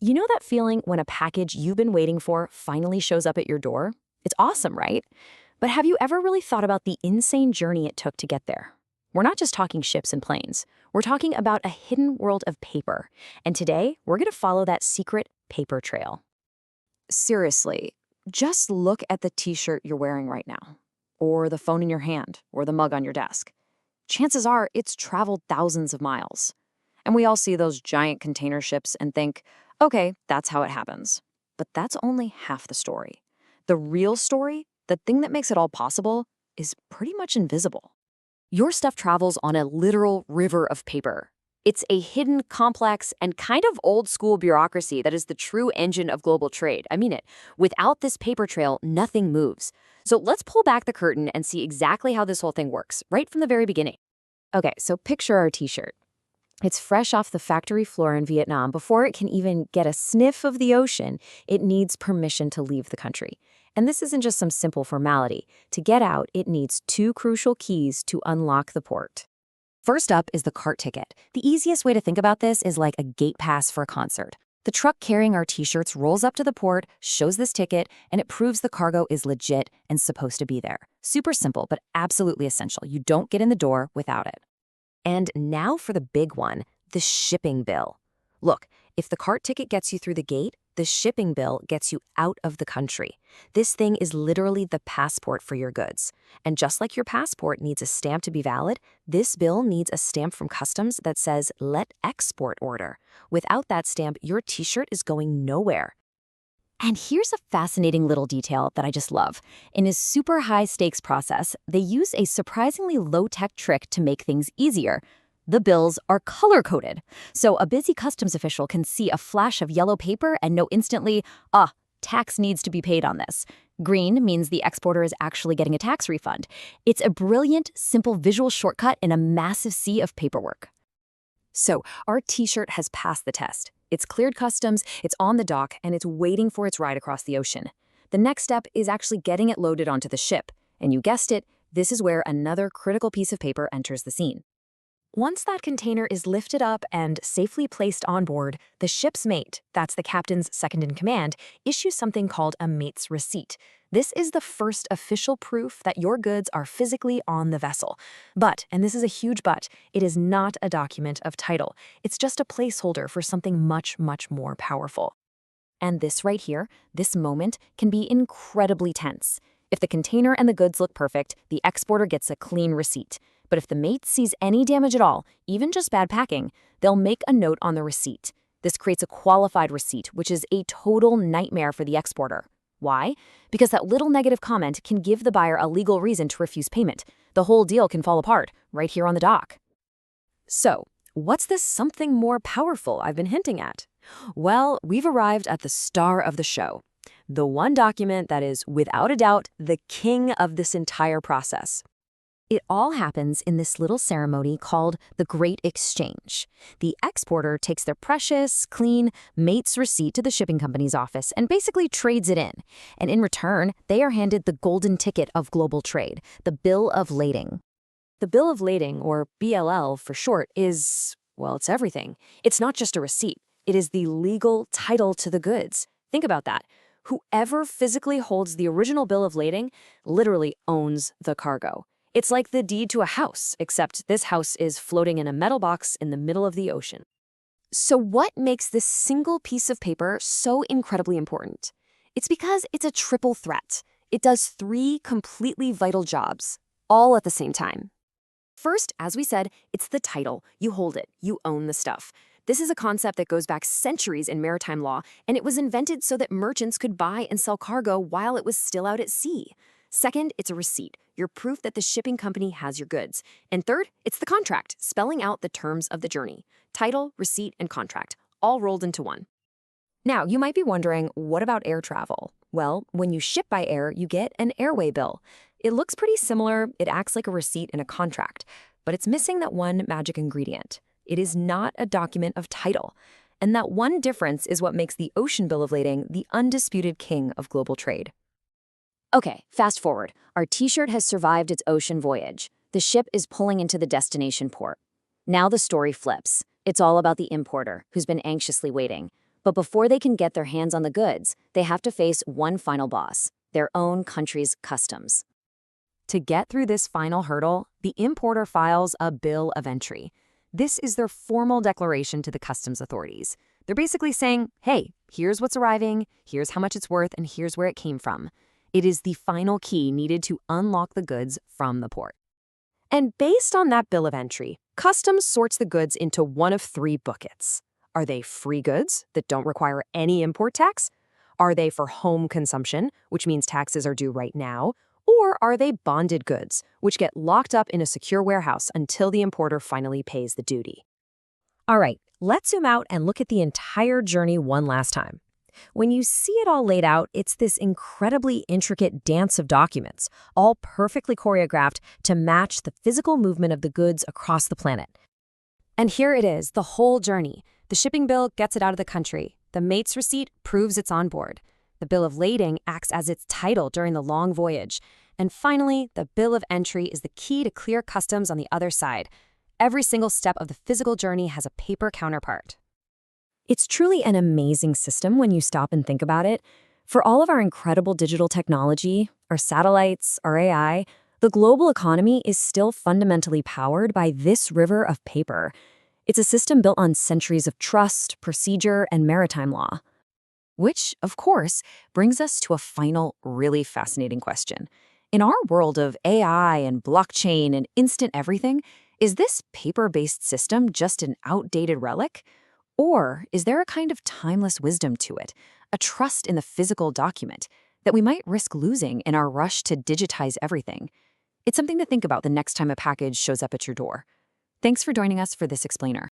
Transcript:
You know that feeling when a package you've been waiting for finally shows up at your door? It's awesome, right? But have you ever really thought about the insane journey it took to get there? We're not just talking ships and planes. We're talking about a hidden world of paper. And today, we're going to follow that secret paper trail. Seriously, just look at the t-shirt you're wearing right now, or the phone in your hand, or the mug on your desk. Chances are it's traveled thousands of miles. And we all see those giant container ships and think, okay, that's how it happens. But that's only half the story. The real story, the thing that makes it all possible, is pretty much invisible. Your stuff travels on a literal river of paper. It's a hidden, complex, and kind of old-school bureaucracy that is the true engine of global trade. I mean it. Without this paper trail, nothing moves. So let's pull back the curtain and see exactly how this whole thing works, right from the very beginning. Okay, so picture our t-shirt. It's fresh off the factory floor in Vietnam. Before it can even get a sniff of the ocean, it needs permission to leave the country. And this isn't just some simple formality. To get out, it needs two crucial keys to unlock the port. First up is the cart ticket. The easiest way to think about this is like a gate pass for a concert. The truck carrying our t-shirts rolls up to the port, shows this ticket, and it proves the cargo is legit and supposed to be there. Super simple, but absolutely essential. You don't get in the door without it. And now for the big one, the shipping bill. Look, if the cart ticket gets you through the gate, the shipping bill gets you out of the country. This thing is literally the passport for your goods. And just like your passport needs a stamp to be valid, this bill needs a stamp from customs that says, "Let export order." Without that stamp, your t-shirt is going nowhere. And here's a fascinating little detail that I just love. In a super high-stakes process, they use a surprisingly low-tech trick to make things easier. The bills are color-coded. So a busy customs official can see a flash of yellow paper and know instantly, tax needs to be paid on this. Green means the exporter is actually getting a tax refund. It's a brilliant, simple visual shortcut in a massive sea of paperwork. So our t-shirt has passed the test. It's cleared customs, it's on the dock, and it's waiting for its ride across the ocean. The next step is actually getting it loaded onto the ship. And you guessed it, this is where another critical piece of paper enters the scene. Once that container is lifted up and safely placed on board, the ship's mate, that's the captain's second-in-command, issues something called a mate's receipt. This is the first official proof that your goods are physically on the vessel. But, and this is a huge but, it is not a document of title. It's just a placeholder for something much, much more powerful. And this right here, this moment, can be incredibly tense. If the container and the goods look perfect, the exporter gets a clean receipt. But if the mate sees any damage at all, even just bad packing, they'll make a note on the receipt. This creates a qualified receipt, which is a total nightmare for the exporter. Why? Because that little negative comment can give the buyer a legal reason to refuse payment. The whole deal can fall apart, right here on the dock. So, what's this something more powerful I've been hinting at? Well, we've arrived at the star of the show. The one document that is, without a doubt, the king of this entire process. It all happens in this little ceremony called the Great Exchange. The exporter takes their precious, clean mate's receipt to the shipping company's office and basically trades it in. And in return, they are handed the golden ticket of global trade, the Bill of Lading. The Bill of Lading, or BLL for short, is, well, it's everything. It's not just a receipt. It is the legal title to the goods. Think about that. Whoever physically holds the original Bill of Lading literally owns the cargo. It's like the deed to a house, except this house is floating in a metal box in the middle of the ocean. So what makes this single piece of paper so incredibly important? It's because it's a triple threat. It does three completely vital jobs, all at the same time. First, as we said, it's the title. You hold it. You own the stuff. This is a concept that goes back centuries in maritime law, and it was invented so that merchants could buy and sell cargo while it was still out at sea. Second, it's a receipt, your proof that the shipping company has your goods. And third, it's the contract, spelling out the terms of the journey. Title, receipt, and contract, all rolled into one. Now, you might be wondering, what about air travel? Well, when you ship by air, you get an Airway Bill. It looks pretty similar, it acts like a receipt and a contract, but it's missing that one magic ingredient. It is not a document of title. And that one difference is what makes the Ocean Bill of Lading the undisputed king of global trade. Okay, fast forward. Our t-shirt has survived its ocean voyage. The ship is pulling into the destination port. Now the story flips. It's all about the importer, who's been anxiously waiting. But before they can get their hands on the goods, they have to face one final boss, their own country's customs. To get through this final hurdle, the importer files a bill of entry. This is their formal declaration to the customs authorities. They're basically saying, hey, here's what's arriving, here's how much it's worth, and here's where it came from. It is the final key needed to unlock the goods from the port. And based on that bill of entry, customs sorts the goods into one of three buckets. Are they free goods that don't require any import tax? Are they for home consumption, which means taxes are due right now? Or are they bonded goods, which get locked up in a secure warehouse until the importer finally pays the duty? All right, let's zoom out and look at the entire journey one last time. When you see it all laid out, it's this incredibly intricate dance of documents, all perfectly choreographed to match the physical movement of the goods across the planet. And here it is, the whole journey. The shipping bill gets it out of the country. The mate's receipt proves it's on board. The bill of lading acts as its title during the long voyage. And finally, the bill of entry is the key to clear customs on the other side. Every single step of the physical journey has a paper counterpart. It's truly an amazing system when you stop and think about it. For all of our incredible digital technology, our satellites, our AI, the global economy is still fundamentally powered by this river of paper. It's a system built on centuries of trust, procedure, and maritime law. Which, of course, brings us to a final, really fascinating question. In our world of AI and blockchain and instant everything, is this paper-based system just an outdated relic? Or is there a kind of timeless wisdom to it, a trust in the physical document, that we might risk losing in our rush to digitize everything? It's something to think about the next time a package shows up at your door. Thanks for joining us for this explainer.